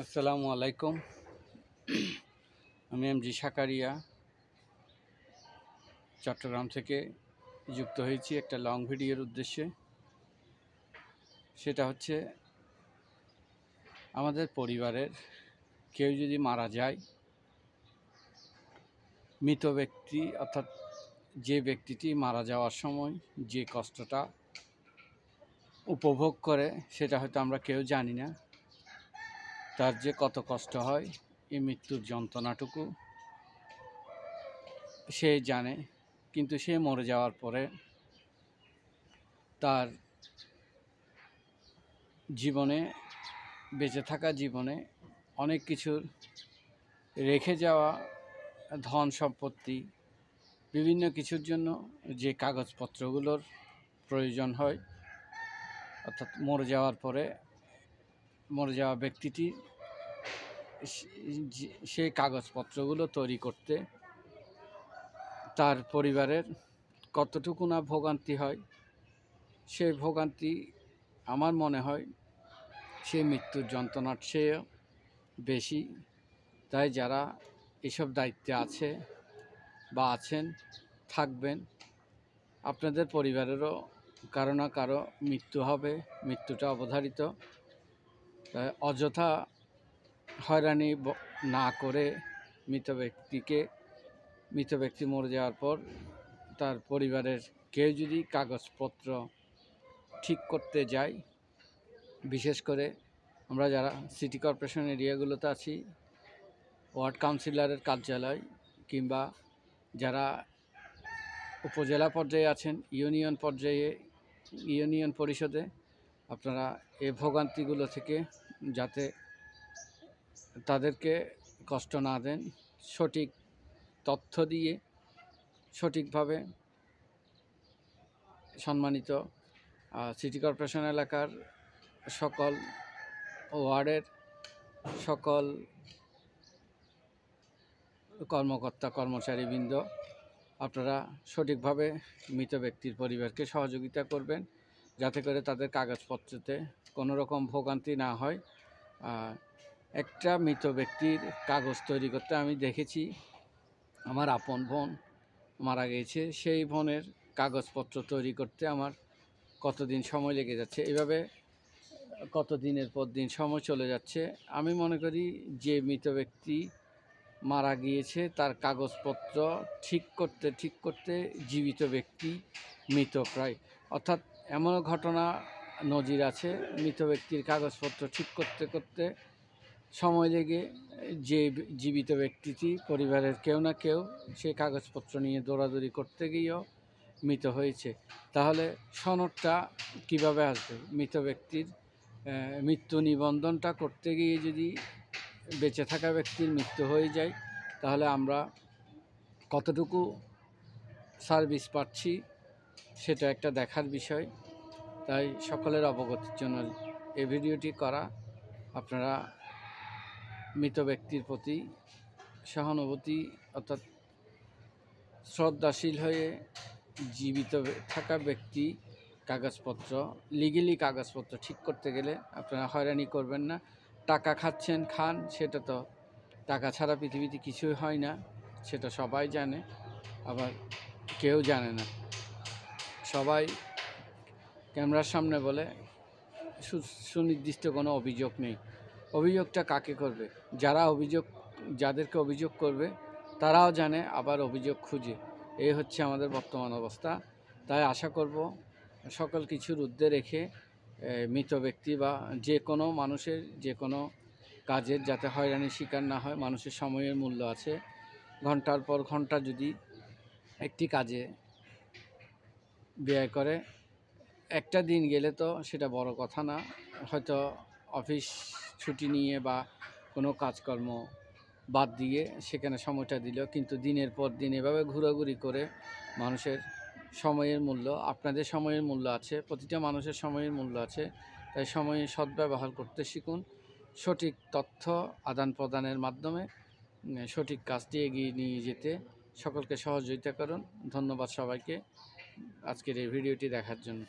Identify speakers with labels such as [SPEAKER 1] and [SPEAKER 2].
[SPEAKER 1] আসসালামু আলাইকুম। আমি এমজি সাকারিয়া চট্টগ্রাম থেকে যুক্ত হয়েছি একটা লং ভিডিওর উদ্দেশ্যে। সেটা হচ্ছে আমাদের পরিবারের কেউ যদি মারা যায়, মৃত ব্যক্তি অর্থাৎ যে ব্যক্তিটি মারা যাওয়ার সময় যে কষ্টটা উপভোগ করে সেটা হয়তো আমরা কেউ জানি না। তার যে কত কষ্ট হয় এই মৃত্যুর যন্ত্রণাটুকু সে জানে, কিন্তু সে মরে যাওয়ার পরে তার জীবনে, বেঁচে থাকা জীবনে অনেক কিছুর রেখে যাওয়া ধন সম্পত্তি, বিভিন্ন কিছুর জন্য যে কাগজপত্রগুলোর প্রয়োজন হয়, অর্থাৎ মরে যাওয়ার পরে মরে যাওয়া ব্যক্তিটি সেই কাগজপত্রগুলো তৈরি করতে তার পরিবারের কতটুকু না ভোগান্তি হয়, সেই ভোগান্তি আমার মনে হয় সেই মৃত্যুর যন্ত্রণার চেয়ে বেশি। তাই যারা এসব দায়িত্বে আছে বা আছেন, থাকবেন, আপনাদের পরিবারেরও কারো না কারো মৃত্যু হবে, মৃত্যুটা অবধারিত। তাই অযথা হয়রানি না করে মৃত ব্যক্তি মরে যাওয়ার পর তার পরিবারের কেউ যদি কাগজপত্র ঠিক করতে যায়, বিশেষ করে আমরা যারা সিটি কর্পোরেশন এরিয়াগুলোতে আছি, ওয়ার্ড কাউন্সিলরের কার্যালয় কিংবা যারা উপজেলা পর্যায়ে আছেন, ইউনিয়ন পরিষদে, আপনারা এই ভোগান্তিগুলো থেকে যাতে তাদেরকে কষ্ট না দেন, সঠিক তথ্য দিয়ে সঠিকভাবে সম্মানিত সিটি কর্পোরেশন এলাকার সকল ওয়ার্ডের সকল কর্মকর্তা কর্মচারীবৃন্দ আপনারা সঠিকভাবে মৃত ব্যক্তির পরিবারকে সহযোগিতা করবেন, যাতে করে তাদের কাগজপত্রতে কোনো রকম ভোগান্তি না হয়। একটা মৃত ব্যক্তির কাগজ তৈরি করতে আমি দেখেছি, আমার আপন বোন মারা গিয়েছে, সেই বোনের কাগজপত্র তৈরি করতে আমার কতদিন সময় লেগে যাচ্ছে, এভাবে কত দিনের পর দিন সময় চলে যাচ্ছে। আমি মনে করি যে মৃত ব্যক্তি মারা গিয়েছে তার কাগজপত্র ঠিক করতে জীবিত ব্যক্তি মৃত প্রায়, অর্থাৎ এমন ঘটনা নজির আছে, মৃত ব্যক্তির কাগজপত্র ঠিক করতে সময় লেগে যে জীবিত ব্যক্তিটি পরিবারের কেউ না কেউ সেই কাগজপত্র নিয়ে দৌড়াদৌড়ি করতে গিয়েও মৃত হয়েছে। তাহলে সনদটা কিভাবে আসবে? মৃত ব্যক্তির মৃত্যু নিবন্ধনটা করতে গিয়ে যদি বেঁচে থাকা ব্যক্তির মৃত্যু হয়ে যায়, তাহলে আমরা কতটুকু সার্ভিস পাচ্ছি সেটা একটা দেখার বিষয়। তাই সকলের অবগতির জন্য এই ভিডিওটি করা। আপনারা মৃত ব্যক্তির প্রতি সহানুভূতি অর্থাৎ শ্রদ্ধাশীল হয়ে জীবিত থাকা ব্যক্তি কাগজপত্র, লিগেলি কাগজপত্র ঠিক করতে গেলে আপনারা হয়রানি করবেন না। টাকা খাচ্ছেন, খান, সেটা তো টাকা ছাড়া পৃথিবীতে কিছুই হয় না, সেটা সবাই জানে, আবার কেউ জানে না। সবাই ক্যামেরার সামনে বলে, সুনির্দিষ্ট কোনো অভিযোগ নেই। অভিযোগটা কাকে করবে? যাদেরকে অভিযোগ করবে তারাও জানে, আবার অভিযোগ খুঁজে। এই হচ্ছে আমাদের বর্তমান অবস্থা। তাই আশা করব সকল কিছুর ঊর্ধ্বে রেখে মৃত ব্যক্তি বা যে কোনো মানুষের যে কোনো কাজের যাতে হয়রানির শিকার না হয়। মানুষের সময়ের মূল্য আছে, ঘন্টার পর ঘন্টা যদি একটি কাজে ব্যয় করে, একটা দিন গেলে তো সেটা বড় কথা না, হয়তো অফিস ছুটি নিয়ে বা কোনো কাজকর্ম বাদ দিয়ে সেখানে সময়টা দিল, কিন্তু দিনের পর দিন এভাবে ঘোরাঘুরি করে মানুষের সময়ের মূল্য, আপনাদের সময়ের মূল্য আছে, প্রতিটা মানুষের সময়ের মূল্য আছে। তাই সময়ে সদ্ব্যবহার করতে শিখুন, সঠিক তথ্য আদান প্রদানের মাধ্যমে সঠিক কাজটি এগিয়ে নিয়ে যেতে সকলকে সহযোগিতা করুন। ধন্যবাদ সবাইকে আজকের এই ভিডিওটি দেখার জন্য।